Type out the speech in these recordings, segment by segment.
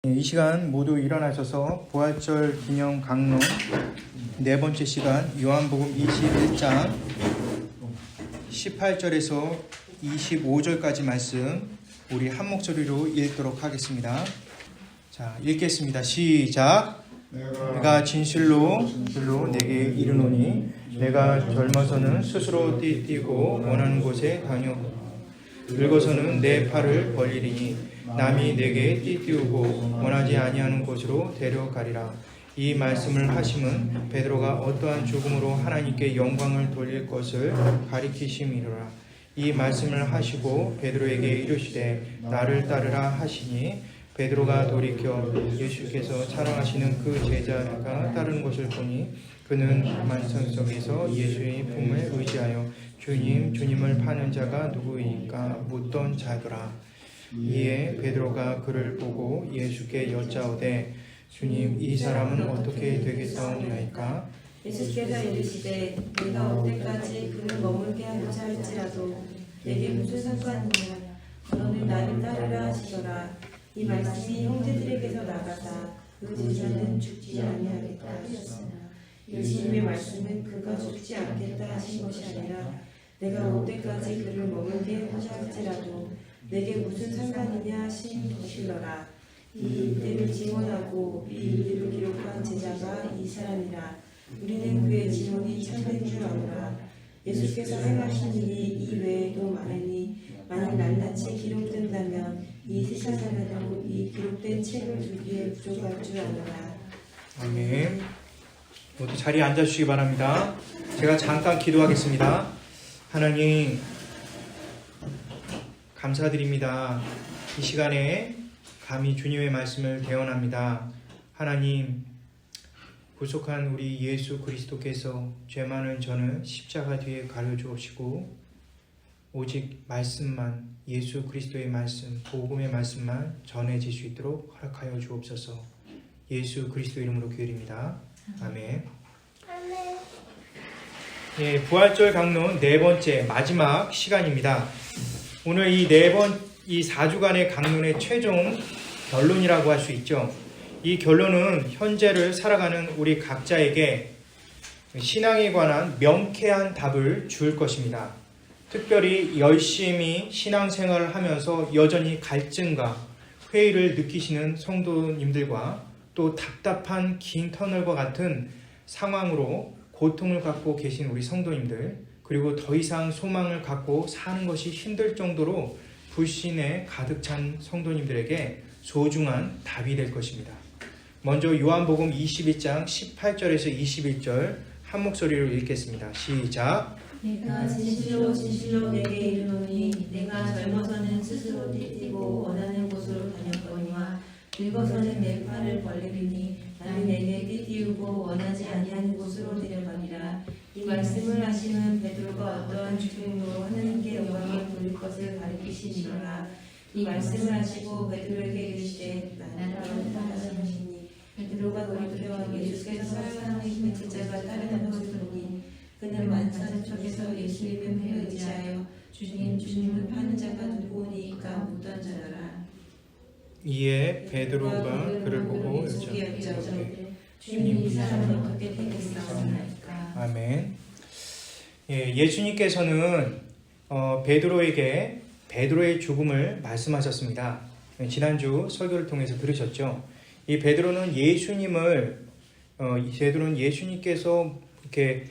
이 시간 모두 일어나셔서 부활절 기념 강론 네 번째 시간 요한복음 21장 18절에서 25절까지 말씀 우리 한 목소리로 읽도록 하겠습니다. 자, 읽겠습니다. 시작. 내가 진실로 내게 이르노니 내가 젊어서는 스스로 뛰고 원하는 곳에 다녔고 늙어서는 내 팔을 벌리리니 남이 내게 띠띠우고 원하지 아니하는 곳으로 데려가리라. 이 말씀을 하심은 베드로가 어떠한 죽음으로 하나님께 영광을 돌릴 것을 가리키심이로라. 이 말씀을 하시고 베드로에게 이르시되 나를 따르라 하시니 베드로가 돌이켜 예수께서 사랑하시는 그 제자가 따르는 것을 보니 그는 만성 속에서 예수의 품을 의지하여 주님을 파는 자가 누구이까 묻던 자더라. 이에 베드로가 그를 보고 예수께 여짜오되 주님, 이 사람은 어떻게 되겠사옵나이까? 예수께서 이르시되 내가 어때까지 그를 머물게 하고자 할지라도 내게 무슨 상관이냐? 너는 나를 따르라 하시더라. 이 말씀이 형제들에게서 나가사 그 제자는 죽지 아니하겠다 하셨으나 예수님의 말씀은 그가 죽지 않겠다 하신 것이 아니라 내가 어때까지 그를 머물게 하고자 할지라도 내게 무슨 상관이냐 하신 것이더라. 이 일들을 증언하고 이 일들을 기록한 제자가 이 사람이라. 우리는 그의 증언이 참된 줄 아노라. 예수께서 행하신 일이 이 외에도 많으니 만일 낱낱이 기록된다면 이 세상에도 이 기록된 책을 두기에 부족할 줄 아노라. 아멘. 모두 자리에 앉아주시기 바랍니다. 제가 잠깐 기도하겠습니다. 하나님, 감사드립니다. 이 시간에 감히 주님의 말씀을 대언합니다. 하나님, 구속한 우리 예수 그리스도께서 죄 많은 저는 십자가 뒤에 가려 주옵시고 오직 말씀만, 예수 그리스도의 말씀, 복음의 말씀만 전해질 수 있도록 허락하여 주옵소서. 예수 그리스도 이름으로 기도드립니다. 아멘. 예, 부활절 강론 네 번째 마지막 시간입니다. 오늘 이 4주간의 강론의 최종 결론이라고 할 수 있죠. 이 결론은 현재를 살아가는 우리 각자에게 신앙에 관한 명쾌한 답을 줄 것입니다. 특별히 열심히 신앙생활을 하면서 여전히 갈증과 회의를 느끼시는 성도님들과 또 답답한 긴 터널과 같은 상황으로 고통을 갖고 계신 우리 성도님들, 그리고 더 이상 소망을 갖고 사는 것이 힘들 정도로 불신에 가득 찬 성도님들에게 소중한 답이 될 것입니다. 먼저 요한복음 21장 18절에서 21절 한 목소리로 읽겠습니다. 시작. 내가 진실로 내게 이르노니 내가 젊어서는 스스로 뛰고 원하는 곳으로 다녔거니와 늙어서는 내 팔을 벌리리니 남이 내게 띠띠우고 원하지 아니하는 곳으로 데려가리라. 이 말씀을 하시면 베드로가 어떠한 죽음으로 하나님께 영광을 돌릴 것을 가리키시니라. 이 말씀을 하시고 베드로에게 이르시되 나를 따르라 하시니 베드로가 돌이켜 예수께서 사랑하시는 제자가 따르는 것을 보니 그는 만찬 속에서 예수님의 품에 의지하여 주님을 파는 자가 누구니까 묻던 자더라. 이에 베드로가 그를 보고 여짜오되 주님, 이 사람은 어떻게 되겠사옵나이까? 아멘. 예수님께서는 베드로에게 베드로의 죽음을 말씀하셨습니다. 지난주 설교를 통해서 들으셨죠. 이 베드로는 예수님께서 이렇게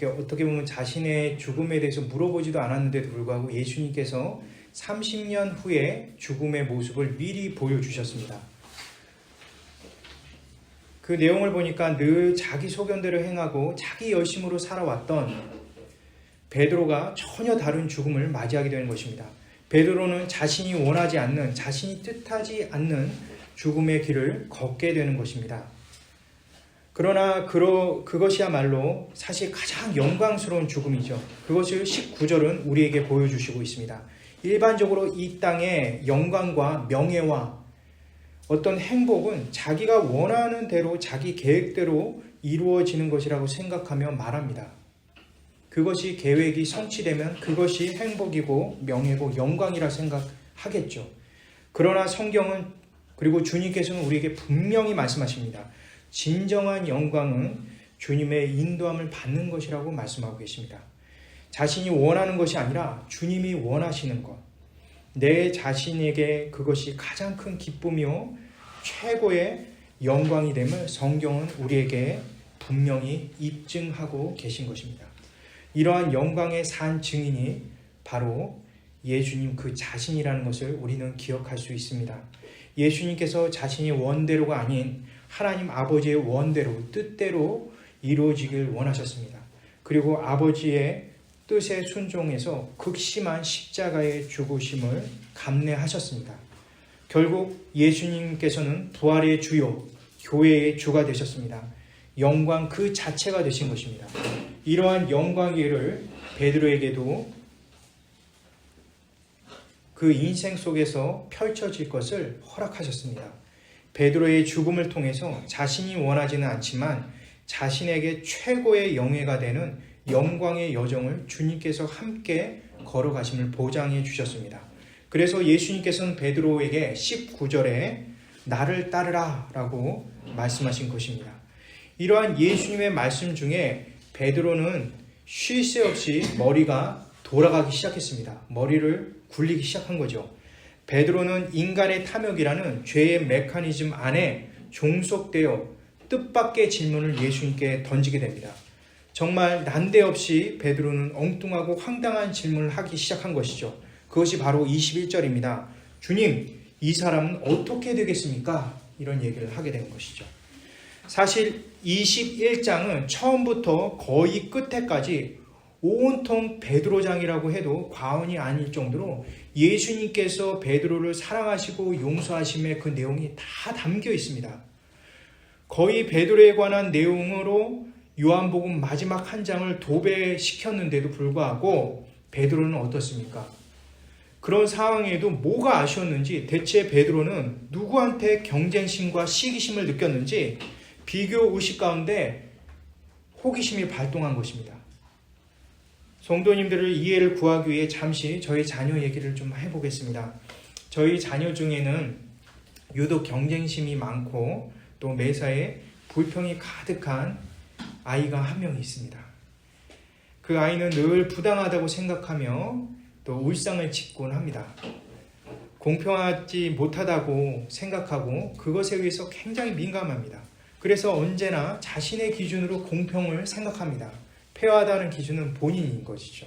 어떻게 보면 자신의 죽음에 대해서 물어보지도 않았는데도 불구하고 예수님께서 30년 후에 죽음의 모습을 미리 보여주셨습니다. 그 내용을 보니까 늘 자기 소견대로 행하고 자기 열심으로 살아왔던 베드로가 전혀 다른 죽음을 맞이하게 되는 것입니다. 베드로는 자신이 원하지 않는, 자신이 뜻하지 않는 죽음의 길을 걷게 되는 것입니다. 그러나 그것이야말로 사실 가장 영광스러운 죽음이죠. 그것을 19절은 우리에게 보여주시고 있습니다. 일반적으로 이 땅의 영광과 명예와 어떤 행복은 자기가 원하는 대로 자기 계획대로 이루어지는 것이라고 생각하며 말합니다. 그것이 계획이 성취되면 그것이 행복이고 명예고 영광이라 생각하겠죠. 그러나 성경은 그리고 주님께서는 우리에게 분명히 말씀하십니다. 진정한 영광은 주님의 인도함을 받는 것이라고 말씀하고 계십니다. 자신이 원하는 것이 아니라 주님이 원하시는 것, 내 자신에게 그것이 가장 큰 기쁨이요 최고의 영광이 됨을 성경은 우리에게 분명히 입증하고 계신 것입니다. 이러한 영광의 산 증인이 바로 예수님 그 자신이라는 것을 우리는 기억할 수 있습니다. 예수님께서 자신이 원대로가 아닌 하나님 아버지의 원대로 뜻대로 이루어지길 원하셨습니다. 그리고 아버지의 뜻에 순종해서 극심한 십자가의 죽으심을 감내하셨습니다. 결국 예수님께서는 부활의 주요, 교회의 주가 되셨습니다. 영광 그 자체가 되신 것입니다. 이러한 영광을 베드로에게도 그 인생 속에서 펼쳐질 것을 허락하셨습니다. 베드로의 죽음을 통해서 자신이 원하지는 않지만 자신에게 최고의 영예가 되는 영광의 여정을 주님께서 함께 걸어가심을 보장해 주셨습니다. 그래서 예수님께서는 베드로에게 19절에 나를 따르라 라고 말씀하신 것입니다. 이러한 예수님의 말씀 중에 베드로는 쉴 새 없이 머리가 돌아가기 시작했습니다. 머리를 굴리기 시작한 거죠. 베드로는 인간의 탐욕이라는 죄의 메커니즘 안에 종속되어 뜻밖의 질문을 예수님께 던지게 됩니다. 정말 난데없이 베드로는 엉뚱하고 황당한 질문을 하기 시작한 것이죠. 그것이 바로 21절입니다. 주님, 이 사람은 어떻게 되겠습니까? 이런 얘기를 하게 된 것이죠. 사실 21장은 처음부터 거의 끝에까지 온통 베드로장이라고 해도 과언이 아닐 정도로 예수님께서 베드로를 사랑하시고 용서하심의 그 내용이 다 담겨 있습니다. 거의 베드로에 관한 내용으로 요한복음 마지막 한 장을 도배시켰는데도 불구하고 베드로는 어떻습니까? 그런 상황에도 뭐가 아쉬웠는지, 대체 베드로는 누구한테 경쟁심과 시기심을 느꼈는지 비교 의식 가운데 호기심이 발동한 것입니다. 성도님들을 이해를 구하기 위해 잠시 저희 자녀 얘기를 좀 해보겠습니다. 저희 자녀 중에는 유독 경쟁심이 많고 또 매사에 불평이 가득한 아이가 한 명 있습니다. 그 아이는 늘 부당하다고 생각하며 또 울상을 짓곤 합니다. 공평하지 못하다고 생각하고 그것에 의해서 굉장히 민감합니다. 그래서 언제나 자신의 기준으로 공평을 생각합니다. 페어하다는 기준은 본인인 것이죠.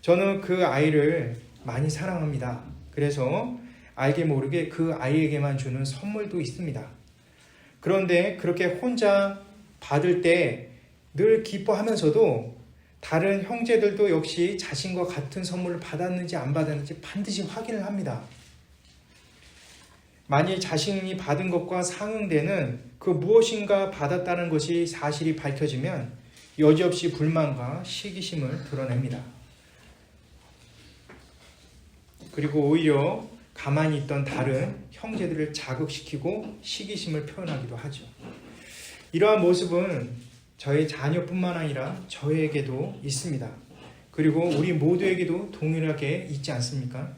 저는 그 아이를 많이 사랑합니다. 그래서 알게 모르게 그 아이에게만 주는 선물도 있습니다. 그런데 그렇게 혼자 받을 때 늘 기뻐하면서도 다른 형제들도 역시 자신과 같은 선물을 받았는지 안 받았는지 반드시 확인을 합니다. 만일 자신이 받은 것과 상응되는 그 무엇인가 받았다는 것이 사실이 밝혀지면 여지없이 불만과 시기심을 드러냅니다. 그리고 오히려 가만히 있던 다른 형제들을 자극시키고 시기심을 표현하기도 하죠. 이러한 모습은 저의 자녀뿐만 아니라 저에게도 있습니다. 그리고 우리 모두에게도 동일하게 있지 않습니까?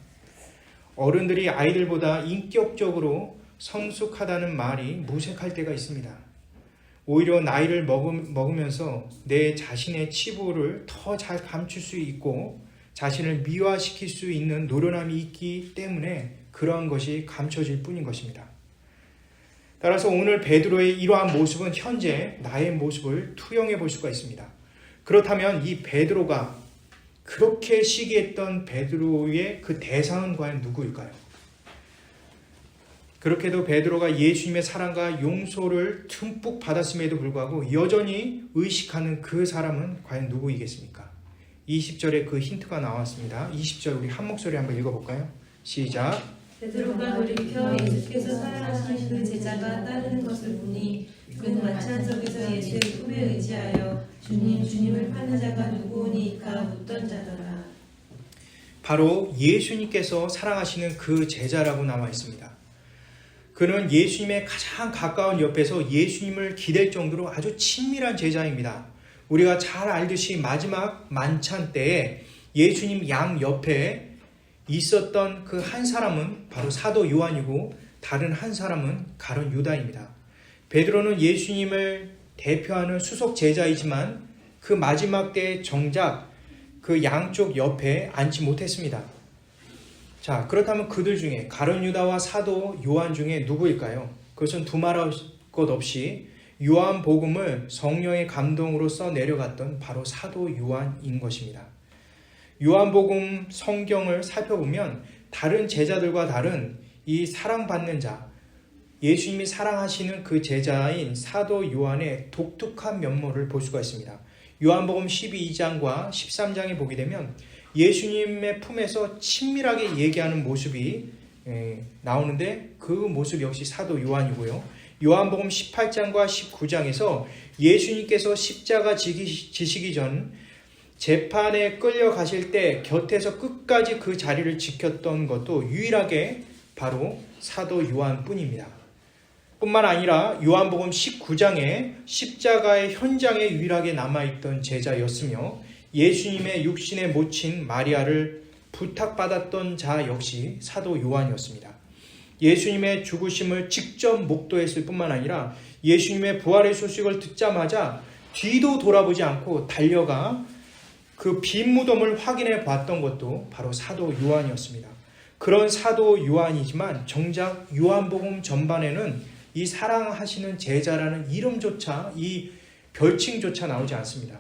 어른들이 아이들보다 인격적으로 성숙하다는 말이 무색할 때가 있습니다. 오히려 나이를 먹으면서 내 자신의 치부를 더 잘 감출 수 있고 자신을 미화시킬 수 있는 노련함이 있기 때문에 그러한 것이 감춰질 뿐인 것입니다. 따라서 오늘 베드로의 이러한 모습은 현재 나의 모습을 투영해 볼 수가 있습니다. 그렇다면 이 베드로가 그렇게 시기했던 베드로의 그 대상은 과연 누구일까요? 그렇게도 베드로가 예수님의 사랑과 용서를 듬뿍 받았음에도 불구하고 여전히 의식하는 그 사람은 과연 누구이겠습니까? 20절에 그 힌트가 나왔습니다. 20절 우리 한 목소리 한번 읽어볼까요? 시작. 베드로가 돌이켜 예수께서 사랑하시는 그 제자가 따르는 것을 보니 그는 마찬 속에서 예수의 품에 의지하여 주님을 파는 자가 누구오니까 묻던 자더라. 바로 예수님께서 사랑하시는 그 제자라고 나와 있습니다. 그는 예수님의 가장 가까운 옆에서 예수님을 기댈 정도로 아주 친밀한 제자입니다. 우리가 잘 알듯이 마지막 만찬 때에 예수님 양 옆에 있었던 그 한 사람은 바로 사도 요한이고 다른 한 사람은 가룟 유다입니다. 베드로는 예수님을 대표하는 수석 제자이지만 그 마지막 때에 정작 그 양쪽 옆에 앉지 못했습니다. 자, 그렇다면 그들 중에 가룟 유다와 사도 요한 중에 누구일까요? 그것은 두말할 것 없이 요한복음을 성령의 감동으로 써 내려갔던 바로 사도 요한인 것입니다. 요한복음 성경을 살펴보면 다른 제자들과 다른 이 사랑받는 자, 예수님이 사랑하시는 그 제자인 사도 요한의 독특한 면모를 볼 수가 있습니다. 요한복음 12장과 13장에 보게 되면 예수님의 품에서 친밀하게 얘기하는 모습이 나오는데 그 모습 역시 사도 요한이고요. 요한복음 18장과 19장에서 예수님께서 십자가 지시기 전 재판에 끌려가실 때 곁에서 끝까지 그 자리를 지켰던 것도 유일하게 바로 사도 요한뿐입니다. 뿐만 아니라 요한복음 19장에 십자가의 현장에 유일하게 남아있던 제자였으며 예수님의 육신의 모친 마리아를 부탁받았던 자 역시 사도 요한이었습니다. 예수님의 죽으심을 직접 목도했을 뿐만 아니라 예수님의 부활의 소식을 듣자마자 뒤도 돌아보지 않고 달려가 그 빈 무덤을 확인해 봤던 것도 바로 사도 요한이었습니다. 그런 사도 요한이지만 정작 요한복음 전반에는 이 사랑하시는 제자라는 이름조차, 이 별칭조차 나오지 않습니다.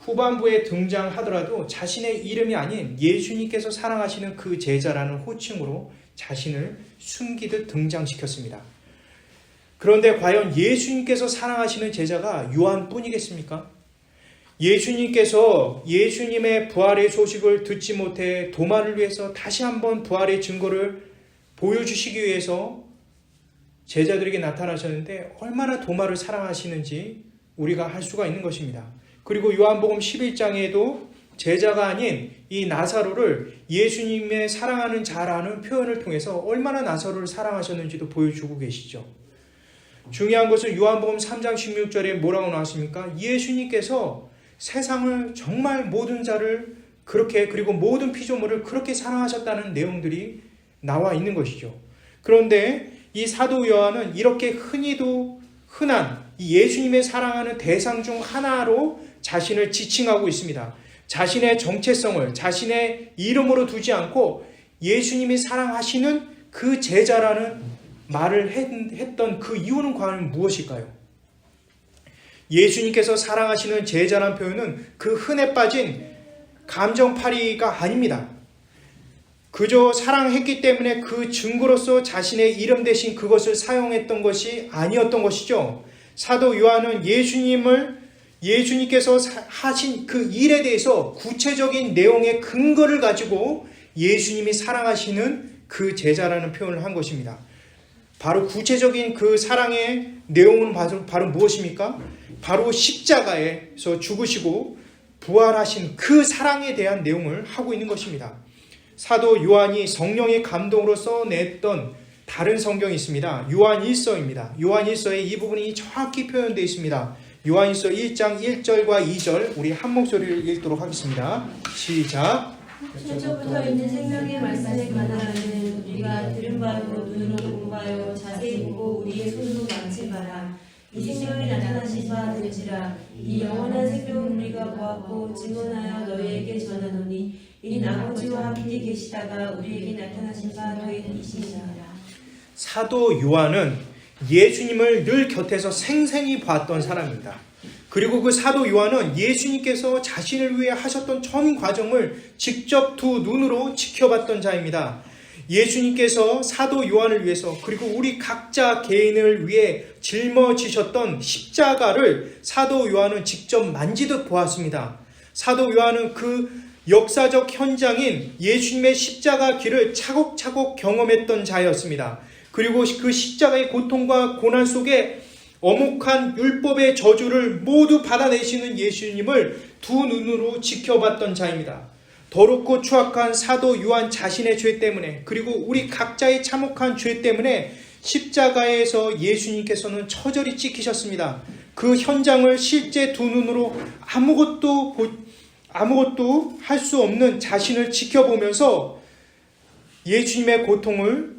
후반부에 등장하더라도 자신의 이름이 아닌 예수님께서 사랑하시는 그 제자라는 호칭으로 자신을 숨기듯 등장시켰습니다. 그런데 과연 예수님께서 사랑하시는 제자가 요한뿐이겠습니까? 예수님께서 예수님의 부활의 소식을 듣지 못해 도마를 위해서 다시 한번 부활의 증거를 보여주시기 위해서 제자들에게 나타나셨는데 얼마나 도마를 사랑하시는지 우리가 할 수가 있는 것입니다. 그리고 요한복음 11장에도 제자가 아닌 이 나사로를 예수님의 사랑하는 자라는 표현을 통해서 얼마나 나사로를 사랑하셨는지도 보여주고 계시죠. 중요한 것은 요한복음 3장 16절에 뭐라고 나왔습니까? 예수님께서 세상을 정말 모든 자를 그렇게, 그리고 모든 피조물을 그렇게 사랑하셨다는 내용들이 나와 있는 것이죠. 그런데 이 사도 요한은 이렇게 흔히도 흔한 이 예수님의 사랑하는 대상 중 하나로 자신을 지칭하고 있습니다. 자신의 정체성을 자신의 이름으로 두지 않고 예수님이 사랑하시는 그 제자라는 말을 했던 그 이유는 과연 무엇일까요? 예수님께서 사랑하시는 제자라는 표현은 그 흔해 빠진 감정파리가 아닙니다. 그저 사랑했기 때문에 그 증거로서 자신의 이름 대신 그것을 사용했던 것이 아니었던 것이죠. 사도 요한은 예수님께서 하신 그 일에 대해서 구체적인 내용의 근거를 가지고 예수님이 사랑하시는 그 제자라는 표현을 한 것입니다. 바로 구체적인 그 사랑의 내용은 바로 무엇입니까? 바로 십자가에서 죽으시고 부활하신 그 사랑에 대한 내용을 하고 있는 것입니다. 사도 요한이 성령의 감동으로 써냈던 다른 성경이 있습니다. 요한일서입니다. 요한일서에 이 부분이 정확히 표현되어 있습니다. 요한일서 1장 1절과 2절 우리 한 목소리를 읽도록 하겠습니다. 시작. 최초부터 있는 생명의 말씀에 관하여는 우리가 들은 바로 눈으로 본 바요 자세히 보고 우리의 손으로 만진 바라. 이 생명이 나타나신 바 될지라. 이 영원한 생명을 우리가 보았고 증언하여 너희에게 전하노니 이는 아버지와 함께 계시다가 우리에게 나타나신 바 되이시니라. 사도 요한은 예수님을 늘 곁에서 생생히 봤던 사람입니다. 그리고 그 사도 요한은 예수님께서 자신을 위해 하셨던 전 과정을 직접 두 눈으로 지켜봤던 자입니다. 예수님께서 사도 요한을 위해서 그리고 우리 각자 개인을 위해 짊어지셨던 십자가를 사도 요한은 직접 만지듯 보았습니다. 사도 요한은 그 역사적 현장인 예수님의 십자가 길을 차곡차곡 경험했던 자였습니다. 그리고 그 십자가의 고통과 고난 속에 엄혹한 율법의 저주를 모두 받아내시는 예수님을 두 눈으로 지켜봤던 자입니다. 더럽고 추악한 사도 요한 자신의 죄 때문에 그리고 우리 각자의 참혹한 죄 때문에 십자가에서 예수님께서는 처절히 찍히셨습니다. 그 현장을 실제 두 눈으로 아무것도 할 수 없는 자신을 지켜보면서 예수님의 고통을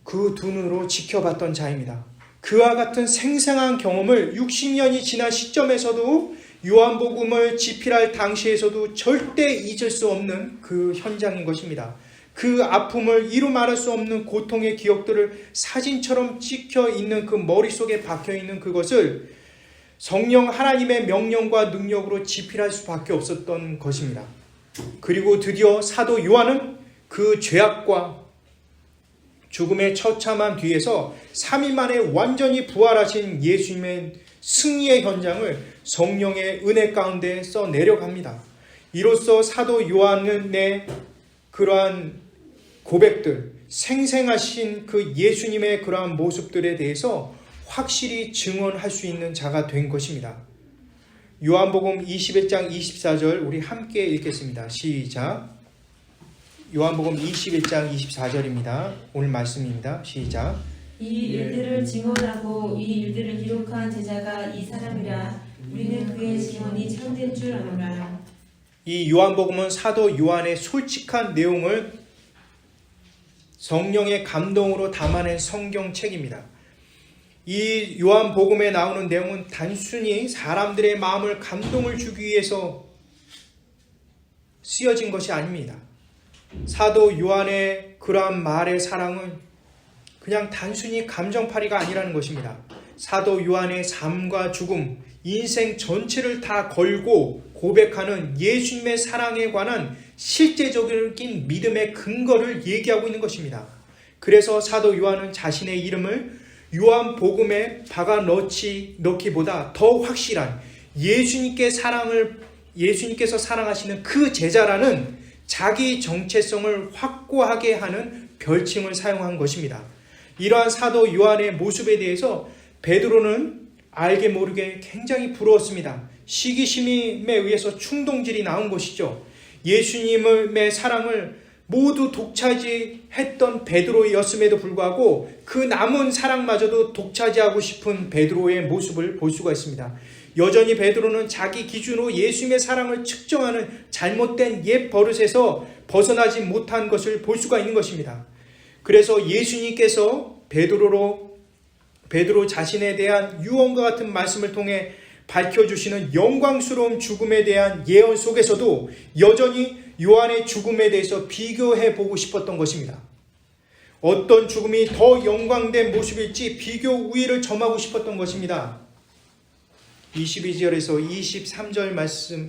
그 두 눈으로 지켜봤던 자입니다. 그와 같은 생생한 경험을 60년이 지난 시점에서도 요한복음을 집필할 당시에서도 절대 잊을 수 없는 그 현장인 것입니다. 그 아픔을 이루 말할 수 없는 고통의 기억들을 사진처럼 찍혀 있는 그 머릿속에 박혀 있는 그것을 성령 하나님의 명령과 능력으로 집필할 수밖에 없었던 것입니다. 그리고 드디어 사도 요한은 그 죄악과 죽음의 처참한 뒤에서 3일 만에 완전히 부활하신 예수님의 승리의 현장을 성령의 은혜 가운데 써내려갑니다. 이로써 사도 요한의 그러한 고백들, 생생하신 그 예수님의 그러한 모습들에 대해서 확실히 증언할 수 있는 자가 된 것입니다. 요한복음 21장 24절 우리 함께 읽겠습니다. 시작. 요한복음 21장 24절입니다. 오늘 말씀입니다. 시작. 이 일들을 증언하고 이 일들을 기록한 제자가 이 사람이라. 우리는 그의 증언이 참된 줄 아노라. 이 요한복음은 사도 요한의 솔직한 내용을 성령의 감동으로 담아낸 성경책입니다. 이 요한복음에 나오는 내용은 단순히 사람들의 마음을 감동을 주기 위해서 쓰여진 것이 아닙니다. 사도 요한의 그러한 말의 사랑은 그냥 단순히 감정파리가 아니라는 것입니다. 사도 요한의 삶과 죽음, 인생 전체를 다 걸고 고백하는 예수님의 사랑에 관한 실제적인 믿음의 근거를 얘기하고 있는 것입니다. 그래서 사도 요한은 자신의 이름을 요한복음에 박아 넣기보다 더 확실한 예수님께서 사랑하시는 그 제자라는 자기 정체성을 확고하게 하는 별칭을 사용한 것입니다. 이러한 사도 요한의 모습에 대해서 베드로는 알게 모르게 굉장히 부러웠습니다. 시기심에 의해서 충동질이 나온 것이죠. 예수님의 사랑을 모두 독차지했던 베드로였음에도 불구하고 그 남은 사랑마저도 독차지하고 싶은 베드로의 모습을 볼 수가 있습니다. 여전히 베드로는 자기 기준으로 예수님의 사랑을 측정하는 잘못된 옛 버릇에서 벗어나지 못한 것을 볼 수가 있는 것입니다. 그래서 예수님께서 베드로 자신에 대한 유언과 같은 말씀을 통해 밝혀주시는 영광스러운 죽음에 대한 예언 속에서도 여전히 요한의 죽음에 대해서 비교해 보고 싶었던 것입니다. 어떤 죽음이 더 영광된 모습일지 비교 우위를 점하고 싶었던 것입니다. 22절에서 23절 말씀,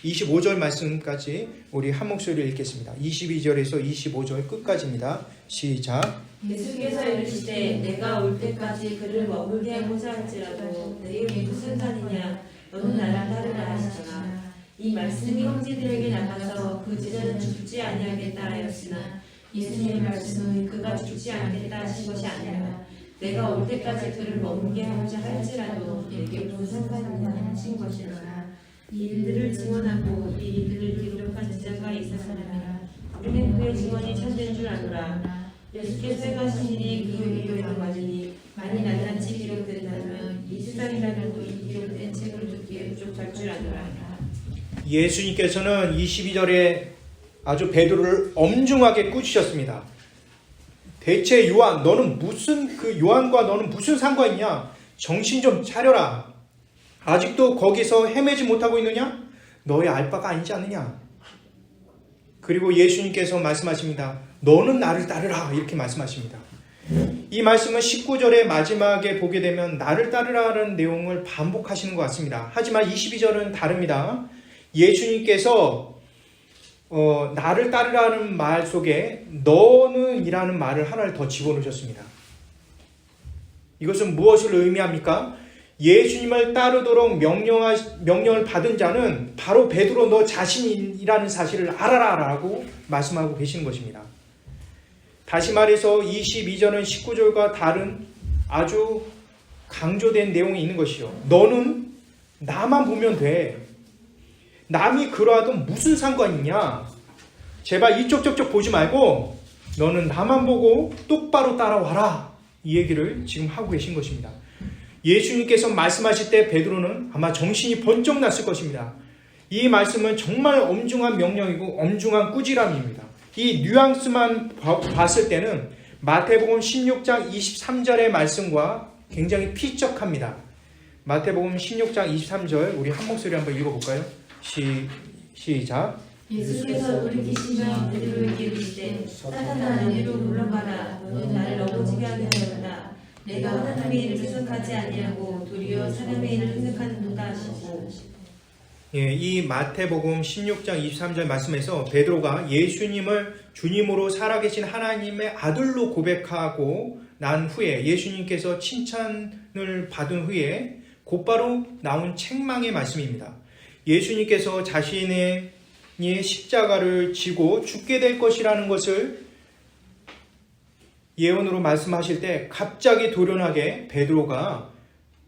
25절 말씀까지 우리 한 목소리로 읽겠습니다. 22절에서 25절 끝까지입니다. 시작. 예수께서 이르시되 내가 올 때까지 그를 머물게 하고자 할지라도 내게 무슨 산이냐 너는 나를 따르라 하시더라. 이 말씀이 형제들에게 나가서 그 제자는 죽지 아니하겠다 하였으나 예수님의 말씀은 그가 죽지 않겠다 하신 것이 아니라 내가 올 때까지 그를 머물게 하고자 할지라도 내게 무슨 상관이냐 하신 것이라. 이 일들을 증언하고 이 일들을 기록한 제자가 이 사람이라. 우리는 그의 증언이 참된 줄 아노라. 예수께서 행하신 일이 그 이후에도 많으니 만일 낱낱이 기록된다면 이 세상이라도 이 기록된 책을 듣기에 부족할 줄 아노라. 예수님께서는 22절에 아주 베드로를 엄중하게 꾸짖으셨습니다. 대체 요한과 너는 무슨 상관이냐? 정신 좀 차려라. 아직도 거기서 헤매지 못하고 있느냐? 너의 알 바가 아니지 않느냐? 그리고 예수님께서 말씀하십니다. 너는 나를 따르라. 이렇게 말씀하십니다. 이 말씀은 19절의 마지막에 보게 되면 나를 따르라는 내용을 반복하시는 것 같습니다. 하지만 22절은 다릅니다. 예수님께서 나를 따르라는 말 속에 너는 이라는 말을 하나를 더 집어넣으셨습니다. 이것은 무엇을 의미합니까? 예수님을 따르도록 명령을 받은 자는 바로 베드로 너 자신이라는 사실을 알아라 라고 말씀하고 계시는 것입니다. 다시 말해서 22절은 19절과 다른 아주 강조된 내용이 있는 것이요. 너는 나만 보면 돼. 남이 그러하든 무슨 상관이냐? 제발 이쪽 저쪽 보지 말고 너는 나만 보고 똑바로 따라와라. 이 얘기를 지금 하고 계신 것입니다. 예수님께서 말씀하실 때 베드로는 아마 정신이 번쩍 났을 것입니다. 이 말씀은 정말 엄중한 명령이고 엄중한 꾸지람입니다. 이 뉘앙스만 봤을 때는 마태복음 16장 23절의 말씀과 굉장히 필적합니다. 마태복음 16장 23절 우리 한 목소리 한번 읽어볼까요? 시작. 예수께서 돌이키시며 베드로에게 이르시되 사탄아 내게로 물러가라. 너는 나를 넘어지게 하는 자였다. 내가 하나님의 일을 생각하지 아니하고 도리어 사람의 일을 생각하는도다 하시고. 예, 이 마태복음 16장 23절 말씀에서 베드로가 예수님을 주님으로 살아계신 하나님의 아들로 고백하고 난 후에 예수님께서 칭찬을 받은 후에 곧바로 나온 책망의 말씀입니다. 예수님께서 자신의 십자가를 지고 죽게 될 것이라는 것을 예언으로 말씀하실 때 갑자기 돌연하게 베드로가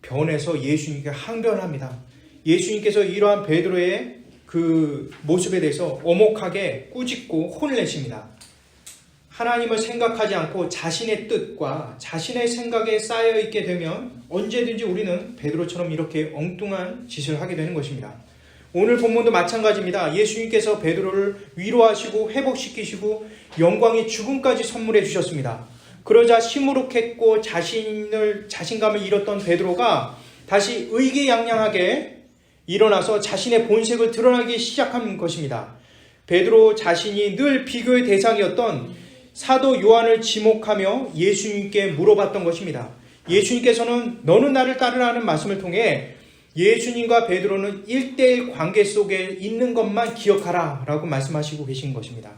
변해서 예수님께 항변합니다. 예수님께서 이러한 베드로의 그 모습에 대해서 엄혹하게 꾸짖고 혼을 내십니다. 하나님을 생각하지 않고 자신의 뜻과 자신의 생각에 쌓여있게 되면 언제든지 우리는 베드로처럼 이렇게 엉뚱한 짓을 하게 되는 것입니다. 오늘 본문도 마찬가지입니다. 예수님께서 베드로를 위로하시고 회복시키시고 영광의 죽음까지 선물해 주셨습니다. 그러자 시무룩했고 자신감을 잃었던 베드로가 다시 의기양양하게 일어나서 자신의 본색을 드러나기 시작한 것입니다. 베드로 자신이 늘 비교의 대상이었던 사도 요한을 지목하며 예수님께 물어봤던 것입니다. 예수님께서는 너는 나를 따르라는 말씀을 통해 예수님과 베드로는 1대1 관계 속에 있는 것만 기억하라 라고 말씀하시고 계신 것입니다.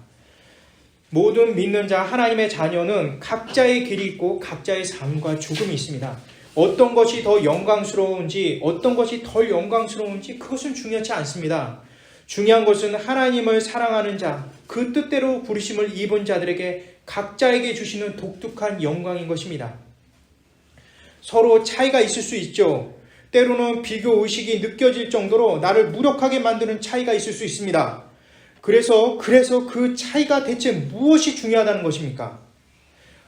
모든 믿는 자 하나님의 자녀는 각자의 길이 있고 각자의 삶과 죽음이 있습니다. 어떤 것이 더 영광스러운지 어떤 것이 덜 영광스러운지 그것은 중요하지 않습니다. 중요한 것은 하나님을 사랑하는 자, 그 뜻대로 부르심을 입은 자들에게 각자에게 주시는 독특한 영광인 것입니다. 서로 차이가 있을 수 있죠. 때로는 비교 의식이 느껴질 정도로 나를 무력하게 만드는 차이가 있을 수 있습니다. 그래서 그 차이가 대체 무엇이 중요하다는 것입니까?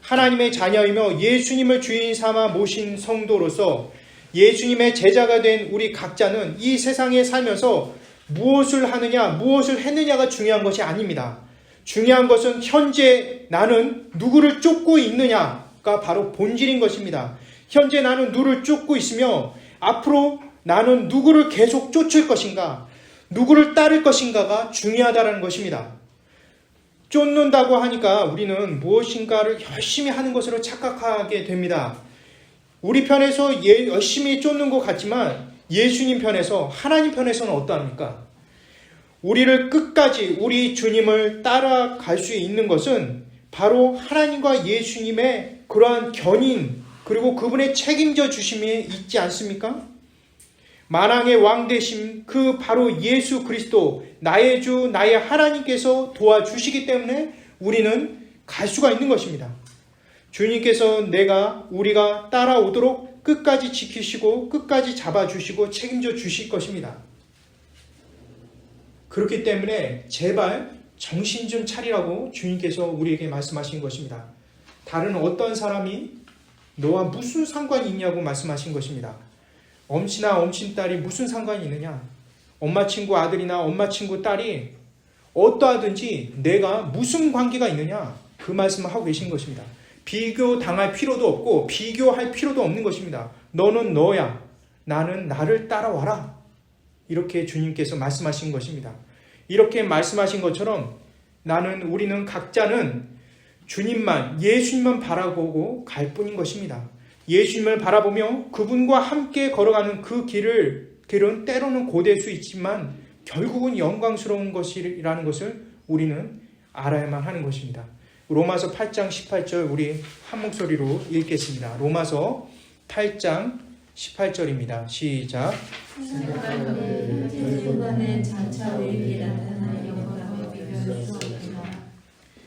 하나님의 자녀이며 예수님을 주인 삼아 모신 성도로서 예수님의 제자가 된 우리 각자는 이 세상에 살면서 무엇을 하느냐, 무엇을 했느냐가 중요한 것이 아닙니다. 중요한 것은 현재 나는 누구를 쫓고 있느냐가 바로 본질인 것입니다. 현재 나는 누구를 쫓고 있으며 앞으로 나는 누구를 계속 쫓을 것인가, 누구를 따를 것인가가 중요하다는 것입니다. 쫓는다고 하니까 우리는 무엇인가를 열심히 하는 것으로 착각하게 됩니다. 우리 편에서 열심히 쫓는 것 같지만 예수님 편에서, 하나님 편에서는 어떠합니까? 우리를 끝까지 우리 주님을 따라갈 수 있는 것은 바로 하나님과 예수님의 그러한 견인 그리고 그분의 책임져 주심에 있지 않습니까? 만왕의 왕 되심 그 바로 예수 그리스도 나의 주 나의 하나님께서 도와주시기 때문에 우리는 갈 수가 있는 것입니다. 주님께서 우리가 따라오도록 끝까지 지키시고 끝까지 잡아주시고 책임져 주실 것입니다. 그렇기 때문에 제발 정신 좀 차리라고 주님께서 우리에게 말씀하신 것입니다. 다른 어떤 사람이 너와 무슨 상관이 있냐고 말씀하신 것입니다. 엄친아 엄친딸이 무슨 상관이 있느냐? 엄마 친구 아들이나 엄마 친구 딸이 어떠하든지 내가 무슨 관계가 있느냐? 그 말씀을 하고 계신 것입니다. 비교당할 필요도 없고 비교할 필요도 없는 것입니다. 너는 너야. 나는 나를 따라와라. 이렇게 주님께서 말씀하신 것입니다. 이렇게 말씀하신 것처럼 우리는 각자는 주님만, 예수님만 바라보고 갈 뿐인 것입니다. 예수님을 바라보며 그분과 함께 걸어가는 그 길은 때로는 고될 수 있지만 결국은 영광스러운 것이라는 것을 우리는 알아야만 하는 것입니다. 로마서 8장 18절 우리 한 목소리로 읽겠습니다. 로마서 8장 18절입니다. 시작.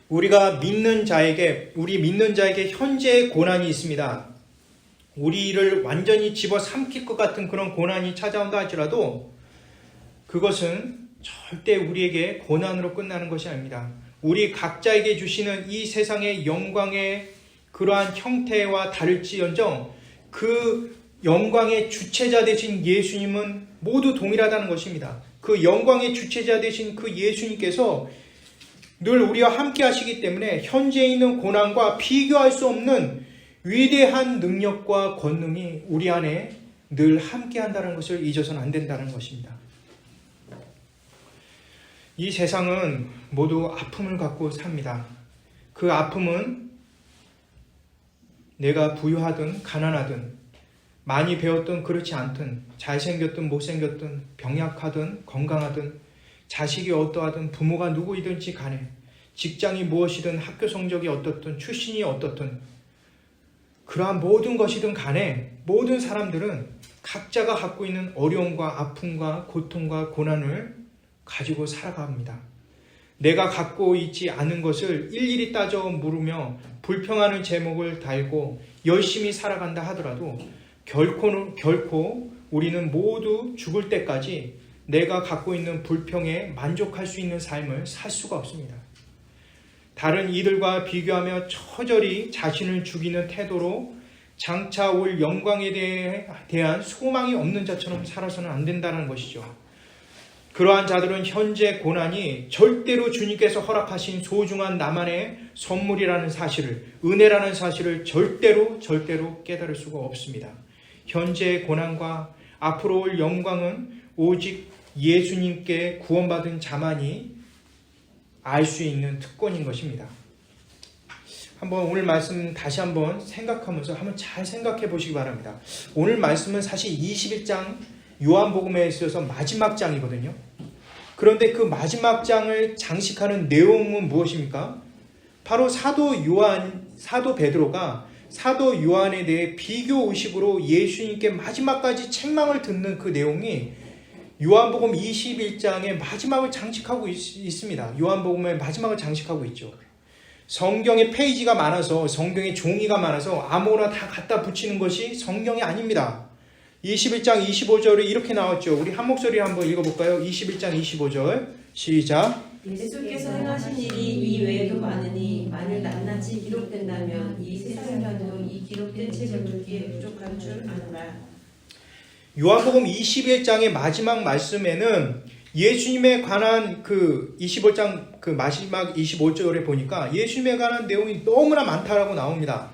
우리 믿는 자에게 현재의 고난이 있습니다. 우리를 완전히 집어삼킬 것 같은 그런 고난이 찾아온다 할지라도 그것은 절대 우리에게 고난으로 끝나는 것이 아닙니다. 우리 각자에게 주시는 이 세상의 영광의 그러한 형태와 다를지언정 그 영광의 주체자 되신 예수님은 모두 동일하다는 것입니다. 그 영광의 주체자 되신 그 예수님께서 늘 우리와 함께 하시기 때문에 현재 있는 고난과 비교할 수 없는 위대한 능력과 권능이 우리 안에 늘 함께 한다는 것을 잊어서는 안 된다는 것입니다. 이 세상은 모두 아픔을 갖고 삽니다. 그 아픔은 내가 부유하든 가난하든 많이 배웠든 그렇지 않든 잘생겼든 못생겼든 병약하든 건강하든 자식이 어떠하든 부모가 누구이든지 간에 직장이 무엇이든 학교 성적이 어떻든 출신이 어떻든 그러한 모든 것이든 간에 모든 사람들은 각자가 갖고 있는 어려움과 아픔과 고통과 고난을 가지고 살아갑니다. 내가 갖고 있지 않은 것을 일일이 따져 물으며 불평하는 제목을 달고 열심히 살아간다 하더라도 결코 우리는 모두 죽을 때까지 내가 갖고 있는 불평에 만족할 수 있는 삶을 살 수가 없습니다. 다른 이들과 비교하며 처절히 자신을 죽이는 태도로 장차 올 영광에 대한 소망이 없는 자처럼 살아서는 안 된다는 것이죠. 그러한 자들은 현재 고난이 절대로 주님께서 허락하신 소중한 나만의 선물이라는 사실을, 은혜라는 사실을 절대로 깨달을 수가 없습니다. 현재의 고난과 앞으로 올 영광은 오직 예수님께 구원받은 자만이 알 수 있는 특권인 것입니다. 한번 오늘 말씀 다시 한번 생각하면서 한번 잘 생각해 보시기 바랍니다. 오늘 말씀은 사실 21장 요한복음에 있어서 마지막 장이거든요. 그런데 그 마지막 장을 장식하는 내용은 무엇입니까? 바로 사도 베드로가 사도 요한에 대해 비교 의식으로 예수님께 마지막까지 책망을 듣는 그 내용이 요한복음 21장의 마지막을 장식하고 있습니다. 요한복음의 마지막을 장식하고 있죠. 성경의 페이지가 많아서, 성경의 종이가 많아서 아무거나 다 갖다 붙이는 것이 성경이 아닙니다. 21장 25절에 이렇게 나왔죠. 우리 한 목소리 한번 읽어볼까요? 21장 25절 시작. 예수께서 행하신 일이 이 외에도 많으니 만일 낱낱이 기록된다면 이 세상에도 이 기록된 책을 읽기에 부족한 줄 아노라. 요한복음 21장의 마지막 말씀에는 예수님에 관한 그 25장 그 마지막 25절에 보니까 예수님에 관한 내용이 너무나 많다라고 나옵니다.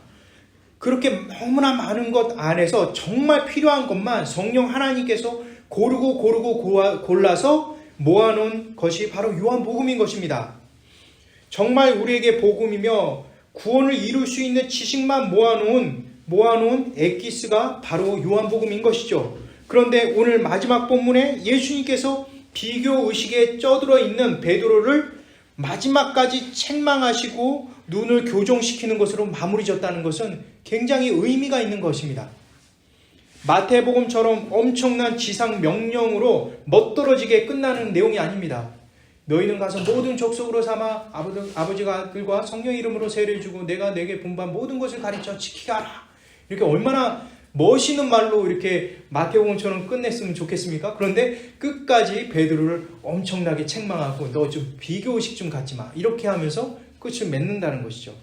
그렇게 너무나 많은 것 안에서 정말 필요한 것만 성령 하나님께서 고르고 골라서 모아놓은 것이 바로 요한복음인 것입니다. 정말 우리에게 복음이며 구원을 이룰 수 있는 지식만 모아놓은 엑기스가 바로 요한복음인 것이죠. 그런데 오늘 마지막 본문에 예수님께서 비교 의식에 쩌들어 있는 베드로를 마지막까지 책망하시고 눈을 교정시키는 것으로 마무리 졌다는 것은 굉장히 의미가 있는 것입니다. 마태복음처럼 엄청난 지상 명령으로 멋들어지게 끝나는 내용이 아닙니다. 너희는 가서 모든 족속으로 삼아 아버지가 아들과 성령 이름으로 세례를 주고 내가 내게 분부한 모든 것을 가르쳐 지키게 하라. 이렇게 얼마나 멋있는 말로 이렇게 마태복음처럼 끝냈으면 좋겠습니까? 그런데 끝까지 베드로를 엄청나게 책망하고 너 좀 비교의식 좀 갖지 마. 이렇게 하면서 끝을 맺는다는 것이죠.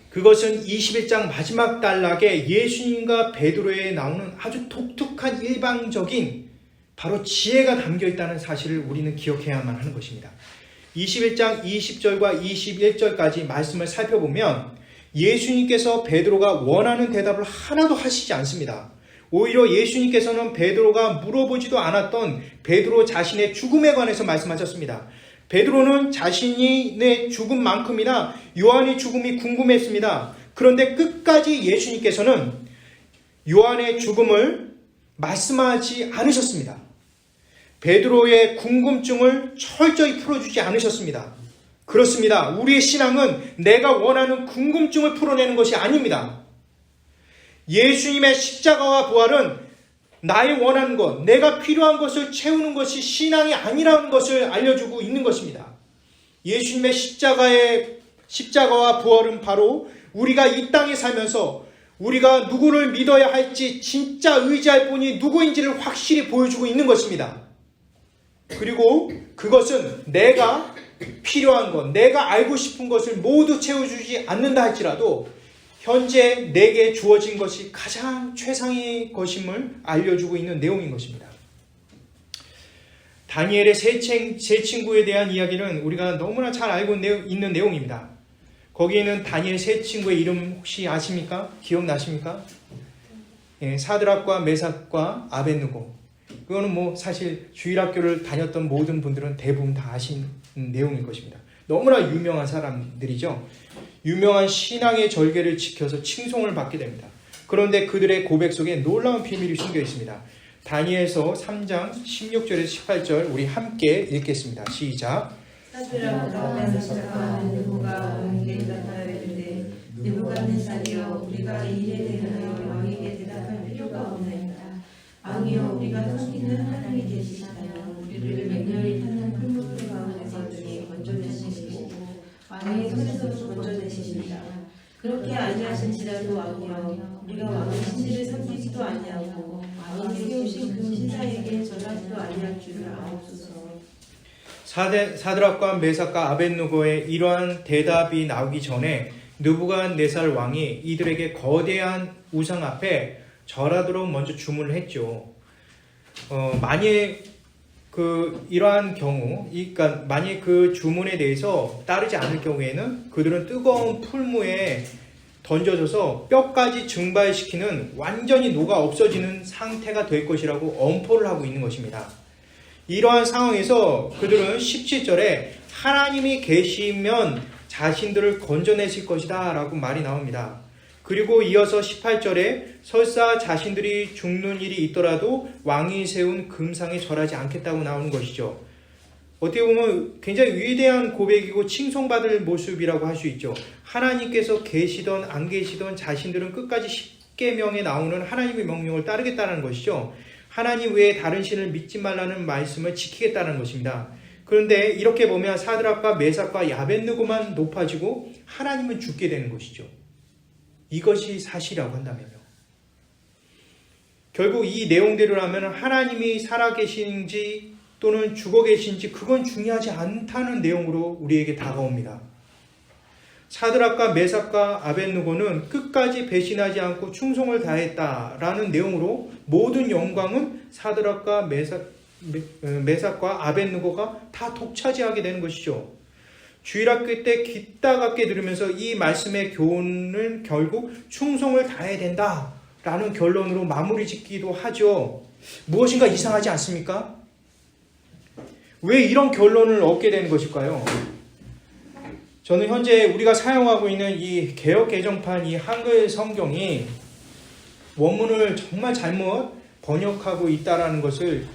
그것은 21장 마지막 단락에 예수님과 베드로에 나오는 아주 독특한 일방적인 바로 지혜가 담겨있다는 사실을 우리는 기억해야만 하는 것입니다. 21장 20절과 21절까지 말씀을 살펴보면 예수님께서 베드로가 원하는 대답을 하나도 하시지 않습니다. 오히려 예수님께서는 베드로가 물어보지도 않았던 베드로 자신의 죽음에 관해서 말씀하셨습니다. 베드로는 자신의 죽음만큼이나 요한의 죽음이 궁금했습니다. 그런데 끝까지 예수님께서는 요한의 죽음을 말씀하지 않으셨습니다. 베드로의 궁금증을 철저히 풀어주지 않으셨습니다. 그렇습니다. 우리의 신앙은 내가 원하는 궁금증을 풀어내는 것이 아닙니다. 예수님의 십자가와 부활은 나의 원하는 것, 내가 필요한 것을 채우는 것이 신앙이 아니라는 것을 알려주고 있는 것입니다. 예수님의 십자가와 부활은 바로 우리가 이 땅에 살면서 우리가 누구를 믿어야 할지 진짜 의지할 분이 누구인지를 확실히 보여주고 있는 것입니다. 그리고 그것은 내가 필요한 것, 내가 알고 싶은 것을 모두 채워주지 않는다 할지라도 현재 내게 주어진 것이 가장 최상의 것임을 알려주고 있는 내용인 것입니다. 다니엘의 세 친구에 대한 이야기는 우리가 너무나 잘 알고 있는 내용입니다. 거기에는 다니엘 세 친구의 이름 혹시 아십니까? 기억나십니까? 예, 사드락과 메삭과 아벳느고. 그거는 뭐 사실 주일학교를 다녔던 모든 분들은 대부분 다 아시는 내용일 것입니다. 너무나 유명한 사람들이죠. 유명한 신앙의 절개를 지켜서 칭송을 받게 됩니다. 그런데 그들의 고백 속에 놀라운 비밀이 숨겨 있습니다. 다니엘서 3장 16절에서 18절 우리 함께 읽겠습니다. 시작. 사드락과 메삭과 아벳느고가 왕에게 나타나는데 느부갓네살이여 우리가 이 일에 대하여 왕에게 대답할 필요가 없나이다. 왕이여 우리가 섬기는 하나님이 계시다면 우리를 맹렬히 타는 풀무불 가운데서 등에 건져내시고 왕의 손에서도 건져내시리이다. 그렇게 아니하신지라도 왕이여 우리가 왕의 신지를 섬기지도 아니하고 왕이 세우신 금 신사에게 절하지도 아니할 줄을 아옵소서. 사드락과 메삭과 아벳느고의 이러한 대답이 나오기 전에 느부갓네살 왕이 이들에게 거대한 우상 앞에 절하도록 먼저 주문을 했죠. 만약 이러한 경우, 그러니까 만약 그 주문에 대해서 따르지 않을 경우에는 그들은 뜨거운 풀무에 던져져서 뼈까지 증발시키는 완전히 녹아 없어지는 상태가 될 것이라고 엄포를 하고 있는 것입니다. 이러한 상황에서 그들은 17절에 하나님이 계시면 자신들을 건져내실 것이다 라고 말이 나옵니다. 그리고 이어서 18절에 설사 자신들이 죽는 일이 있더라도 왕이 세운 금상에 절하지 않겠다고 나오는 것이죠. 어떻게 보면 굉장히 위대한 고백이고 칭송받을 모습이라고 할 수 있죠. 하나님께서 계시던 안 계시던 자신들은 끝까지 십계명에 나오는 하나님의 명령을 따르겠다는 것이죠. 하나님 외에 다른 신을 믿지 말라는 말씀을 지키겠다는 것입니다. 그런데 이렇게 보면 사드락과 메삭과 아벳느고만 높아지고 하나님은 죽게 되는 것이죠. 이것이 사실이라고 한다면요. 결국 이 내용대로라면 하나님이 살아계신지 또는 죽어 계신지 그건 중요하지 않다는 내용으로 우리에게 다가옵니다. 사드락과 메삭과 아벳느고는 끝까지 배신하지 않고 충성을 다했다라는 내용으로 모든 영광은 사드락과 메삭과 아벳느고가 다 독차지하게 되는 것이죠. 주일학교 때 기따갑게 들으면서 이 말씀의 교훈은 결국 충성을 다해야 된다라는 결론으로 마무리 짓기도 하죠. 무엇인가 이상하지 않습니까? 왜 이런 결론을 얻게 되는 것일까요? 저는 현재 우리가 사용하고 있는 이 개역 개정판 이 한글 성경이 원문을 정말 잘못 번역하고 있다는 것을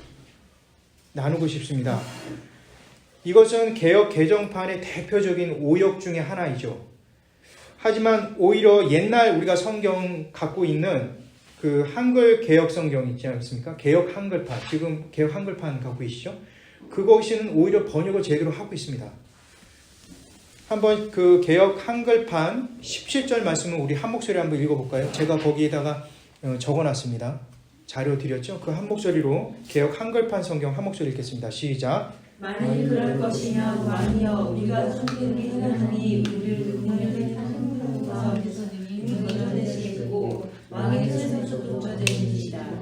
나누고 싶습니다. 이것은 개역 개정판의 대표적인 오역 중에 하나이죠. 하지만 오히려 옛날 우리가 성경 갖고 있는 그 한글 개역 성경 있지 않습니까? 개역 한글판, 지금 개역 한글판 갖고 계시죠? 그것은 오히려 번역을 제대로 하고 있습니다. 한번 그 개역 한글판 17절 말씀을 우리 한 목소리 한번 읽어볼까요? 제가 거기에다가 적어놨습니다. 자료 드렸죠? 그 한 목소리로 개역 한글판 성경 한 목소리 읽겠습니다. 시작. 만일 그럴 것이면 왕이여 우리가 섬기는 하나님이 우리를 능력의 큰 가운데서 건져내시겠고 왕의 손에서도 건져내시리이다.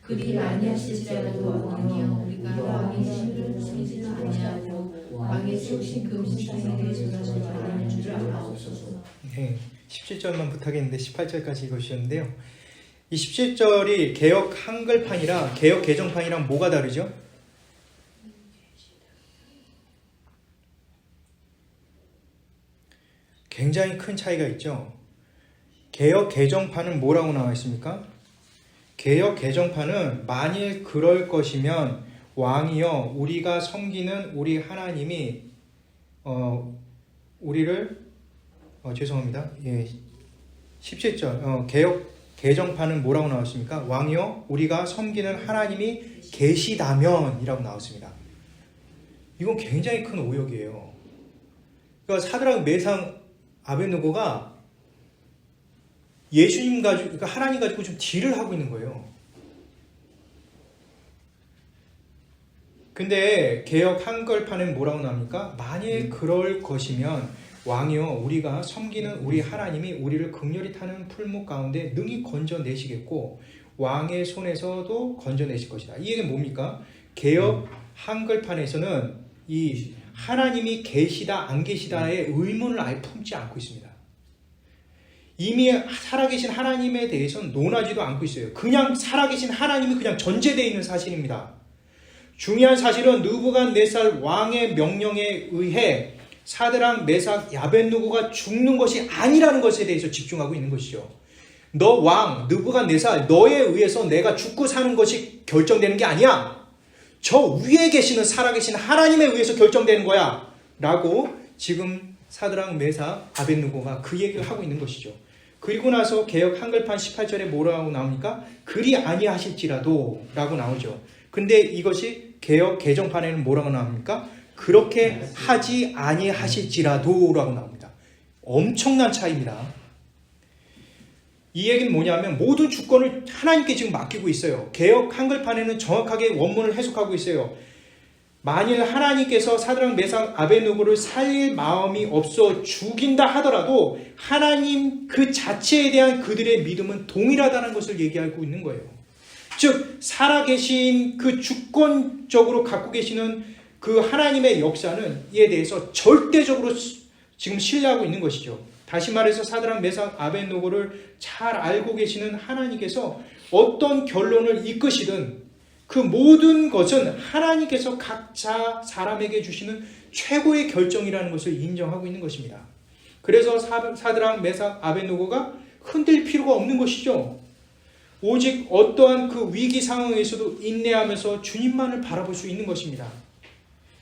그리 아니하실지라도 왕이여 우리가 왕의 신을 숨기지 아니하고 왕의 세우신 금신상에게 절하지 말라는 줄을 아옵소서. 네, 17절만 부탁했는데 18절까지 읽으셨는데요. 이 17절이 개역 한글판이랑 개역 개정판이랑 뭐가 다르죠? 굉장히 큰 차이가 있죠. 개역 개정판은 뭐라고 나와 있습니까? 개역 개정판은 만일 그럴 것이면 왕이여 우리가 섬기는 우리 하나님이 우리를 죄송합니다. 예, 17절 개역 개정판은 뭐라고 나왔습니까? 왕이여 우리가 섬기는 하나님이 계시다면 이라고 나왔습니다. 이건 굉장히 큰 오역이에요. 그러니까 사드락 메삭 아벳느고가 예수님 가지고, 그러니까 하나님 가지고 좀 딜을 하고 있는 거예요. 근데 개역 한글판은 뭐라고 나옵니까? 만일 그럴 것이면 왕이여 우리가 섬기는 우리 하나님이 우리를 극렬히 타는 풀무 가운데 능히 건져내시겠고 왕의 손에서도 건져내실 것이다. 이 얘기는 뭡니까? 개역 한글판에서는 이 하나님이 계시다 안 계시다의 의문을 아예 품지 않고 있습니다. 이미 살아계신 하나님에 대해서는 논하지도 않고 있어요. 그냥 살아계신 하나님이 그냥 전제되어 있는 사실입니다. 중요한 사실은 느부갓네살 왕의 명령에 의해 사드락, 메삭, 아벳느고가 죽는 것이 아니라는 것에 대해서 집중하고 있는 것이죠. 너 왕 느부갓네살, 너에 의해서 내가 죽고 사는 것이 결정되는 게 아니야. 저 위에 계시는 살아계신 하나님에 의해서 결정되는 거야 라고 지금 사드락, 메삭, 아벳느고가 그 얘기를 하고 있는 것이죠. 그리고 나서 개역 한글판 18절에 뭐라고 나옵니까? 그리 아니하실지라도 라고 나오죠. 근데 이것이 개역 개정판에는 뭐라고 나옵니까? 그렇게 하지 아니하실지라도 라고 나옵니다. 엄청난 차이입니다. 이 얘기는 뭐냐면 모든 주권을 하나님께 지금 맡기고 있어요. 개역 한글판에는 정확하게 원문을 해석하고 있어요. 만일 하나님께서 사드락, 메삭, 아벳느고를 살릴 마음이 없어 죽인다 하더라도 하나님 그 자체에 대한 그들의 믿음은 동일하다는 것을 얘기하고 있는 거예요. 즉 살아계신 그 주권적으로 갖고 계시는 그 하나님의 역사는 이에 대해서 절대적으로 지금 신뢰하고 있는 것이죠. 다시 말해서 사드락, 메삭, 아벳느고를 잘 알고 계시는 하나님께서 어떤 결론을 이끄시든 그 모든 것은 하나님께서 각자 사람에게 주시는 최고의 결정이라는 것을 인정하고 있는 것입니다. 그래서 사드락, 메삭, 아벳느고가 흔들 필요가 없는 것이죠. 오직 어떠한 그 위기 상황에서도 인내하면서 주님만을 바라볼 수 있는 것입니다.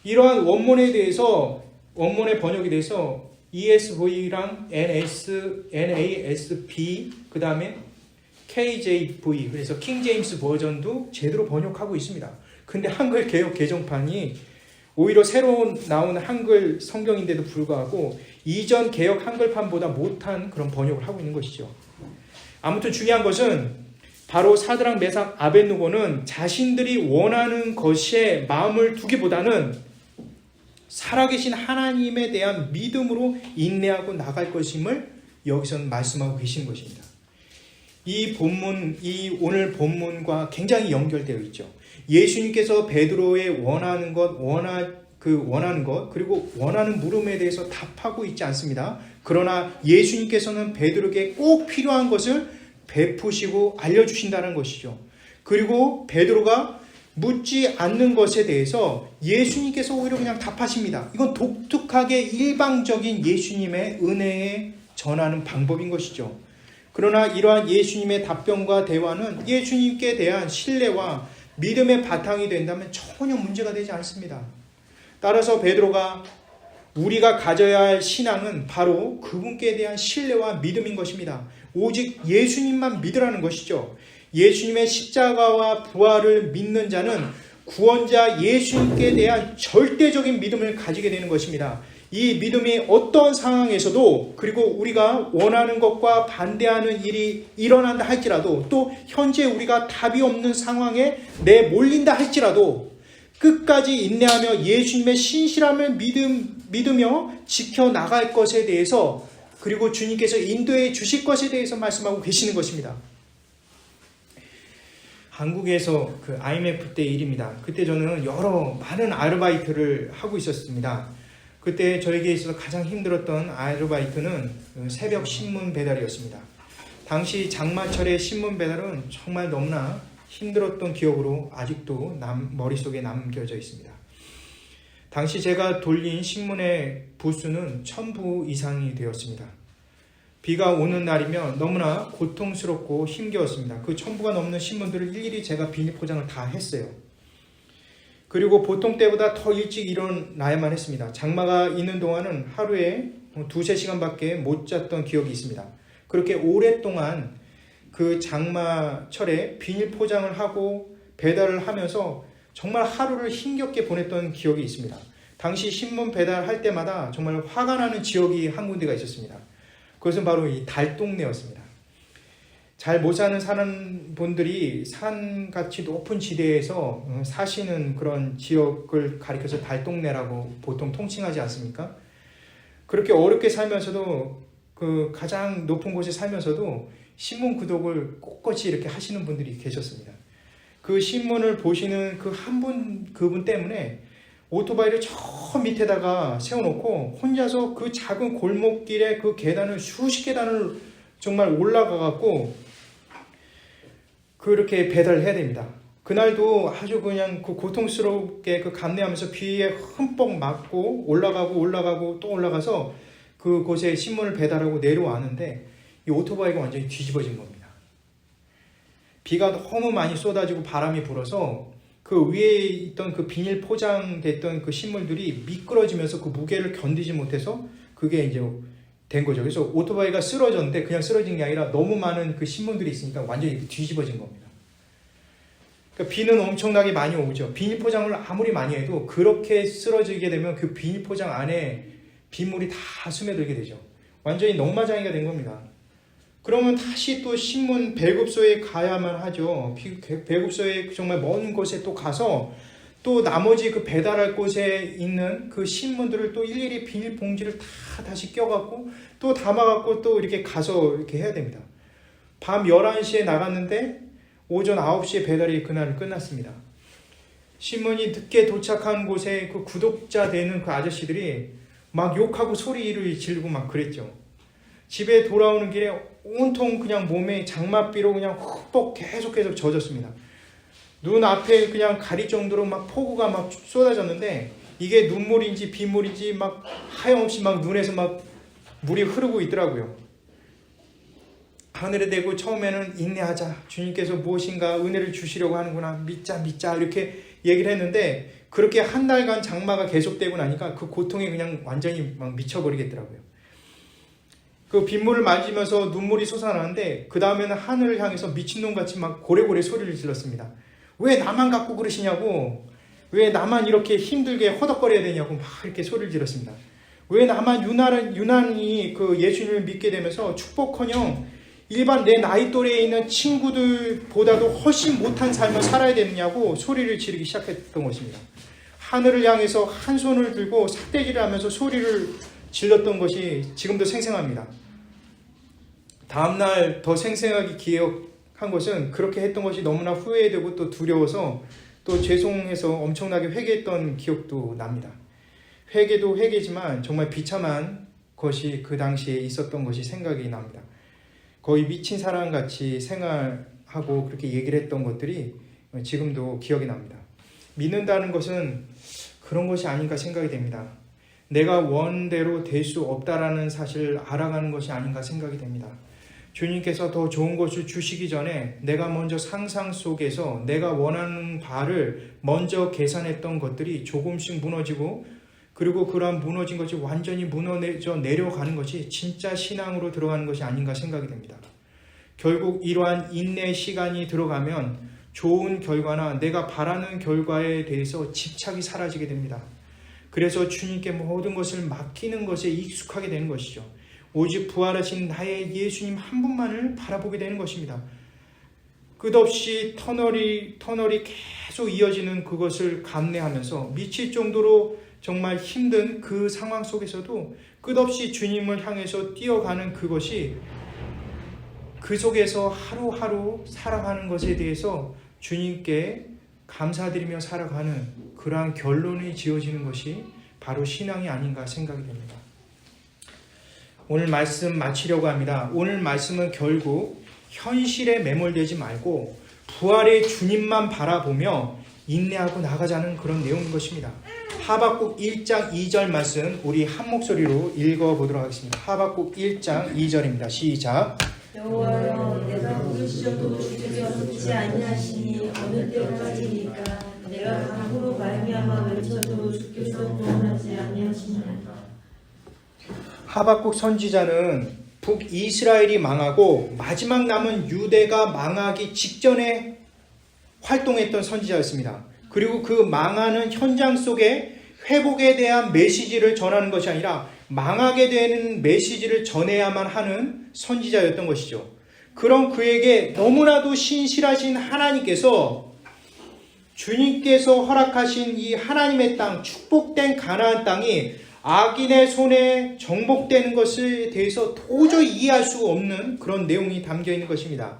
이러한 원문에 대해서, 원문의 번역에 대해서 ESV랑 NASB, 그 다음에 KJV, 그래서 킹 제임스 버전도 제대로 번역하고 있습니다. 근데 한글 개역 개정판이 오히려 새로 나온 한글 성경인데도 불구하고 이전 개역 한글판보다 못한 그런 번역을 하고 있는 것이죠. 아무튼 중요한 것은 바로 사드락, 메삭, 아벳느고는 자신들이 원하는 것에 마음을 두기보다는 살아계신 하나님에 대한 믿음으로 인내하고 나갈 것임을 여기서는 말씀하고 계시는 것입니다. 이 오늘 본문과 굉장히 연결되어 있죠. 예수님께서 베드로의 원하는 것, 그리고 원하는 물음에 대해서 답하고 있지 않습니다. 그러나 예수님께서는 베드로에게 꼭 필요한 것을 베푸시고 알려주신다는 것이죠. 그리고 베드로가 묻지 않는 것에 대해서 예수님께서 오히려 그냥 답하십니다. 이건 독특하게 일방적인 예수님의 은혜에 전하는 방법인 것이죠. 그러나 이러한 예수님의 답변과 대화는 예수님께 대한 신뢰와 믿음의 바탕이 된다면 전혀 문제가 되지 않습니다. 따라서 베드로가 우리가 가져야 할 신앙은 바로 그분께 대한 신뢰와 믿음인 것입니다. 오직 예수님만 믿으라는 것이죠. 예수님의 십자가와 부활을 믿는 자는 구원자 예수님께 대한 절대적인 믿음을 가지게 되는 것입니다. 이 믿음이 어떤 상황에서도, 그리고 우리가 원하는 것과 반대하는 일이 일어난다 할지라도, 또 현재 우리가 답이 없는 상황에 내몰린다 할지라도 끝까지 인내하며 예수님의 신실함을 믿으며 지켜나갈 것에 대해서, 그리고 주님께서 인도해 주실 것에 대해서 말씀하고 계시는 것입니다. 한국에서 그 IMF 때 일입니다. 그때 저는 많은 아르바이트를 하고 있었습니다. 그때 저에게 있어서 가장 힘들었던 아르바이트는 새벽 신문 배달이었습니다. 당시 장마철의 신문 배달은 정말 너무나 힘들었던 기억으로 아직도 머릿속에 남겨져 있습니다. 당시 제가 돌린 신문의 부수는 1000부 이상이 되었습니다. 비가 오는 날이면 너무나 고통스럽고 힘겨웠습니다. 그 1000부가 넘는 신문들을 일일이 제가 비닐 포장을 다 했어요. 그리고 보통 때보다 더 일찍 일어나야만 했습니다. 장마가 있는 동안은 하루에 2-3시간밖에 못 잤던 기억이 있습니다. 그렇게 오랫동안 그 장마철에 비닐 포장을 하고 배달을 하면서 정말 하루를 힘겹게 보냈던 기억이 있습니다. 당시 신문 배달할 때마다 정말 화가 나는 지역이 한 군데가 있었습니다. 그것은 바로 이 달동네였습니다. 잘 못 사는 사람분들이 산같이 높은 지대에서 사시는 그런 지역을 가리켜서 달동네라고 보통 통칭하지 않습니까? 그렇게 어렵게 살면서도 그 가장 높은 곳에 살면서도 신문 구독을 꼿꼿이 이렇게 하시는 분들이 계셨습니다. 그 신문을 보시는 그 그분 때문에 오토바이를 저 밑에다가 세워놓고 혼자서 그 작은 골목길에 그 계단을 수십 계단을 정말 올라가갖고 그렇게 배달을 해야 됩니다. 그날도 아주 그냥 그 고통스럽게 그 감내하면서 비에 흠뻑 맞고 올라가고 또 올라가서 그곳에 신문을 배달하고 내려왔는데 이 오토바이가 완전히 뒤집어진 겁니다. 비가 너무 많이 쏟아지고 바람이 불어서 그 위에 있던 그 비닐 포장됐던 그 신문들이 미끄러지면서 그 무게를 견디지 못해서 그게 이제 된 거죠. 그래서 오토바이가 쓰러졌는데 그냥 쓰러진 게 아니라 너무 많은 그 신문들이 있으니까 완전히 뒤집어진 겁니다. 그러니까 비는 엄청나게 많이 오죠. 비닐 포장을 아무리 많이 해도 그렇게 쓰러지게 되면 그 비닐 포장 안에 빗물이 다 스며들게 되죠. 완전히 넉마장이가 된 겁니다. 그러면 다시 또 신문 배급소에 가야만 하죠. 배급소에 정말 먼 곳에 또 가서 또 나머지 그 배달할 곳에 있는 그 신문들을 또 일일이 비닐봉지를 다 다시 껴갖고 또 담아갖고 또 이렇게 가서 이렇게 해야 됩니다. 밤 11시에 나갔는데 오전 9시에 배달이 그날 끝났습니다. 신문이 늦게 도착한 곳에 그 구독자 되는 그 아저씨들이 막 욕하고 소리를 지르고 막 그랬죠. 집에 돌아오는 길에 온통 그냥 몸에 장맛비로 그냥 흠뻑 계속해서 젖었습니다. 눈 앞에 그냥 가릴 정도로 막 폭우가 막 쏟아졌는데 이게 눈물인지 빗물인지 막 하염없이 막 눈에서 막 물이 흐르고 있더라고요. 하늘에 대고 처음에는 인내하자. 주님께서 무엇인가 은혜를 주시려고 하는구나. 믿자 이렇게 얘기를 했는데 그렇게 한 달간 장마가 계속되고 나니까 그 고통에 그냥 완전히 막 미쳐버리겠더라고요. 그 빗물을 맞으면서 눈물이 솟아나는데 그 다음에는 하늘을 향해서 미친놈같이 막 고래고래 소리를 질렀습니다. 왜 나만 갖고 그러시냐고, 왜 나만 이렇게 힘들게 허덕거려야 되냐고 막 이렇게 소리를 질렀습니다. 왜 나만 유난히 그 예수님을 믿게 되면서 축복커녕 일반 내 나이 또래에 있는 친구들보다도 훨씬 못한 삶을 살아야 되느냐고 소리를 지르기 시작했던 것입니다. 하늘을 향해서 한 손을 들고 삿대질을 하면서 소리를 질렀던 것이 지금도 생생합니다. 다음날 더 생생하게 기억한 것은 그렇게 했던 것이 너무나 후회되고 또 두려워서 또 죄송해서 엄청나게 회개했던 기억도 납니다. 회개도 회개지만 정말 비참한 것이 그 당시에 있었던 것이 생각이 납니다. 거의 미친 사람같이 생활하고 그렇게 얘기를 했던 것들이 지금도 기억이 납니다. 믿는다는 것은 그런 것이 아닌가 생각이 됩니다. 내가 원대로 될 수 없다라는 사실을 알아가는 것이 아닌가 생각이 됩니다. 주님께서 더 좋은 것을 주시기 전에 내가 먼저 상상 속에서 내가 원하는 바를 먼저 계산했던 것들이 조금씩 무너지고 그리고 그러한 무너진 것이 완전히 무너져 내려가는 것이 진짜 신앙으로 들어가는 것이 아닌가 생각이 됩니다. 결국 이러한 인내 시간이 들어가면 좋은 결과나 내가 바라는 결과에 대해서 집착이 사라지게 됩니다. 그래서 주님께 모든 것을 맡기는 것에 익숙하게 되는 것이죠. 오직 부활하신 나의 예수님 한 분만을 바라보게 되는 것입니다. 끝없이 터널이 계속 이어지는 그것을 감내하면서 미칠 정도로 정말 힘든 그 상황 속에서도 끝없이 주님을 향해서 뛰어가는 그것이 그 속에서 하루하루 살아가는 것에 대해서 주님께 감사드리며 살아가는 그러한 결론이 지어지는 것이 바로 신앙이 아닌가 생각이 됩니다. 오늘 말씀 마치려고 합니다. 오늘 말씀은 결국 현실에 매몰되지 말고 부활의 주님만 바라보며 인내하고 나가자는 그런 내용인 것입니다. 하박국 1장 2절 말씀 우리 한 목소리로 읽어보도록 하겠습니다. 하박국 1장 2절입니다. 시작. 여호와여 내가 부르짖어도 주께서 듣지 아니하시니 어느 때까지니까 내가 강으로 말미암아 외쳐도 주께서 구원하지 아니하시나이까. 하박국 선지자는 북이스라엘이 망하고 마지막 남은 유대가 망하기 직전에 활동했던 선지자였습니다. 그리고 그 망하는 현장 속에 회복에 대한 메시지를 전하는 것이 아니라 망하게 되는 메시지를 전해야만 하는 선지자였던 것이죠. 그런 그에게 너무나도 신실하신 하나님께서 주님께서 허락하신 이 하나님의 땅, 축복된 가나안 땅이 악인의 손에 정복되는 것에 대해서 도저히 이해할 수 없는 그런 내용이 담겨 있는 것입니다.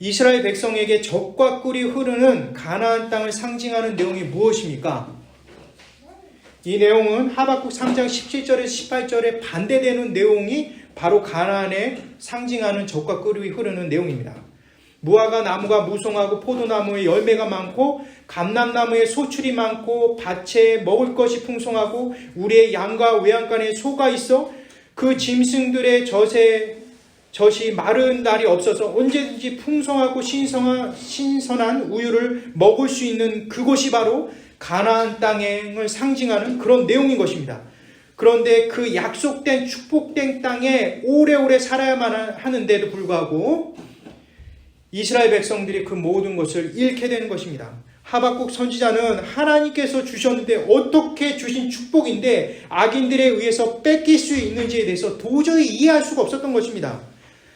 이스라엘 백성에게 젖과 꿀이 흐르는 가나안 땅을 상징하는 내용이 무엇입니까? 이 내용은 하박국 3장 17절에서 18절에 반대되는 내용이 바로 가나안에 상징하는 젖과 꿀이 흐르는 내용입니다. 무화과 나무가 무성하고 포도나무에 열매가 많고 감람나무에 소출이 많고 밭에 먹을 것이 풍성하고 우리의 양과 외양간에 소가 있어 그 짐승들의 젖이 마른 날이 없어서 언제든지 풍성하고 신선한 우유를 먹을 수 있는 그곳이 바로 가나안 땅을 상징하는 그런 내용인 것입니다. 그런데 그 약속된 축복된 땅에 오래오래 살아야만 하는데도 불구하고 이스라엘 백성들이 그 모든 것을 잃게 되는 것입니다. 하박국 선지자는 하나님께서 주셨는데 어떻게 주신 축복인데 악인들에 의해서 뺏길 수 있는지에 대해서 도저히 이해할 수가 없었던 것입니다.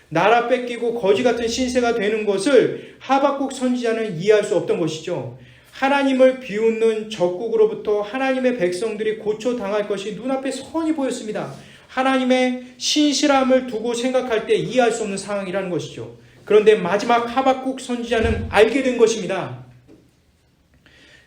나라 뺏기고 거지 같은 신세가 되는 것을 하박국 선지자는 이해할 수 없던 것이죠. 하나님을 비웃는 적국으로부터 하나님의 백성들이 고초당할 것이 눈앞에 선히 보였습니다. 하나님의 신실함을 두고 생각할 때 이해할 수 없는 상황이라는 것이죠. 그런데 마지막 하박국 선지자는 알게 된 것입니다.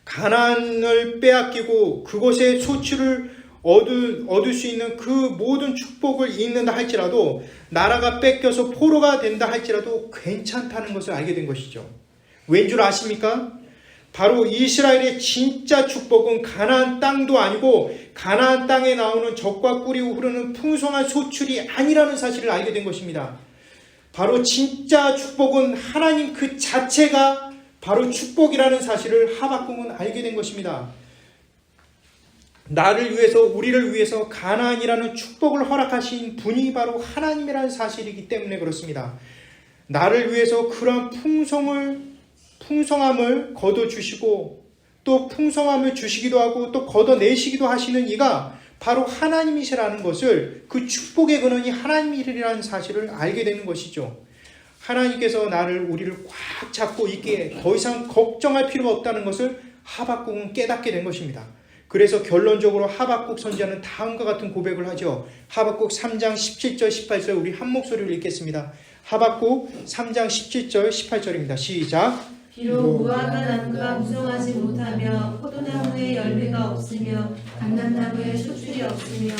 가나안을 빼앗기고 그곳에 소출을 얻을 수 있는 그 모든 축복을 잃는다 할지라도 나라가 뺏겨서 포로가 된다 할지라도 괜찮다는 것을 알게 된 것이죠. 왠 줄 아십니까? 바로 이스라엘의 진짜 축복은 가나안 땅도 아니고 가나안 땅에 나오는 젖과 꿀이 흐르는 풍성한 소출이 아니라는 사실을 알게 된 것입니다. 바로 진짜 축복은 하나님 그 자체가 바로 축복이라는 사실을 하박국은 알게 된 것입니다. 나를 위해서 우리를 위해서 가나안이라는 축복을 허락하신 분이 바로 하나님이라는 사실이기 때문에 그렇습니다. 나를 위해서 그러한 풍성함을 거둬주시고 또 풍성함을 주시기도 하고 또 걷어내시기도 하시는 이가 바로 하나님이시라는 것을 그 축복의 근원이 하나님이라는 사실을 알게 되는 것이죠. 하나님께서 우리를 꽉 잡고 있기에 더 이상 걱정할 필요가 없다는 것을 하박국은 깨닫게 된 것입니다. 그래서 결론적으로 하박국 선지자는 다음과 같은 고백을 하죠. 하박국 3장 17절 18절 우리 한 목소리로 읽겠습니다. 하박국 3장 17절 18절입니다. 시작. 비록 무화과 나무가 무성하지 못하며 포도나무에 열매가 없으며 감람나무에 소출이 없으며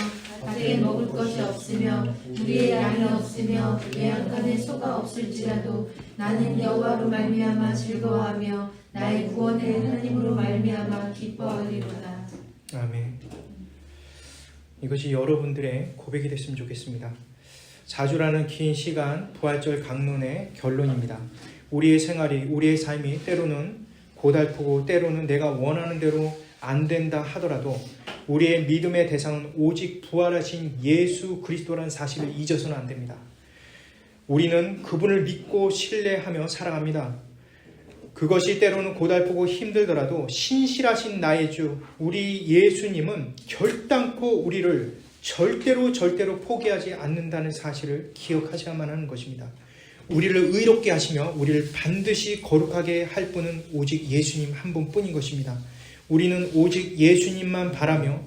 밭에 먹을 것이 없으며 우리의 양이 없으며 외양간에 소가 없을지라도 나는 여호와로 말미암아 즐거워하며 나의 구원의 하나님으로 말미암아 기뻐하리로다. 아멘. 이것이 여러분들의 고백이 됐으면 좋겠습니다. 자주라는 긴 시간 부활절 강론의 결론입니다. 우리의 생활이, 우리의 삶이 때로는 고달프고 때로는 내가 원하는 대로 안 된다 하더라도 우리의 믿음의 대상은 오직 부활하신 예수 그리스도라는 사실을 잊어서는 안 됩니다. 우리는 그분을 믿고 신뢰하며 살아갑니다. 그것이 때로는 고달프고 힘들더라도 신실하신 나의 주 우리 예수님은 결단코 우리를 절대로 포기하지 않는다는 사실을 기억하셔야만 하는 것입니다. 우리를 의롭게 하시며 우리를 반드시 거룩하게 할 분은 오직 예수님 한 분뿐인 것입니다. 우리는 오직 예수님만 바라며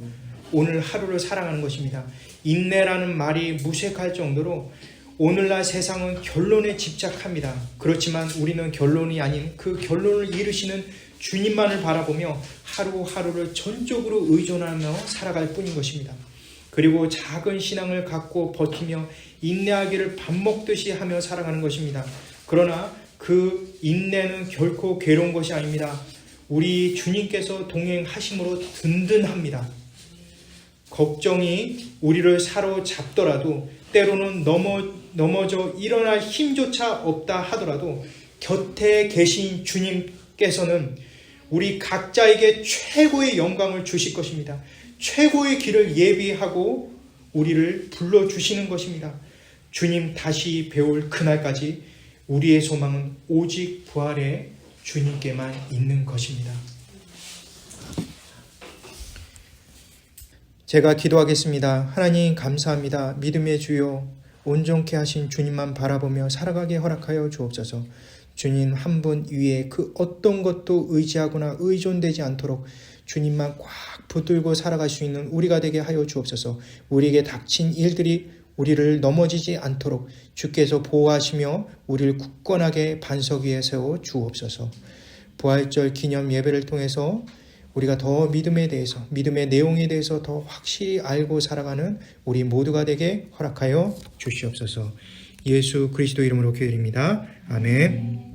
오늘 하루를 살아가는 것입니다. 인내라는 말이 무색할 정도로 오늘날 세상은 결론에 집착합니다. 그렇지만 우리는 결론이 아닌 그 결론을 이루시는 주님만을 바라보며 하루하루를 전적으로 의존하며 살아갈 뿐인 것입니다. 그리고 작은 신앙을 갖고 버티며 인내하기를 밥 먹듯이 하며 살아가는 것입니다. 그러나 그 인내는 결코 괴로운 것이 아닙니다. 우리 주님께서 동행하심으로 든든합니다. 걱정이 우리를 사로잡더라도 때로는 넘어져 일어날 힘조차 없다 하더라도 곁에 계신 주님께서는 우리 각자에게 최고의 영광을 주실 것입니다. 최고의 길을 예비하고 우리를 불러주시는 것입니다. 주님 다시 배울 그날까지 우리의 소망은 오직 부활의 주님께만 있는 것입니다. 제가 기도하겠습니다. 하나님 감사합니다. 믿음의 주여 온전케 하신 주님만 바라보며 살아가게 허락하여 주옵소서. 주님 한 분 위에 그 어떤 것도 의지하거나 의존되지 않도록 주님만 꽉 붙들고 살아갈 수 있는 우리가 되게 하여 주옵소서. 우리에게 닥친 일들이 우리를 넘어지지 않도록 주께서 보호하시며 우리를 굳건하게 반석 위에 세워 주옵소서. 부활절 기념 예배를 통해서 우리가 더 믿음에 대해서, 믿음의 내용에 대해서 더 확실히 알고 살아가는 우리 모두가 되게 허락하여 주시옵소서. 예수 그리스도 이름으로 기도드립니다. 아멘.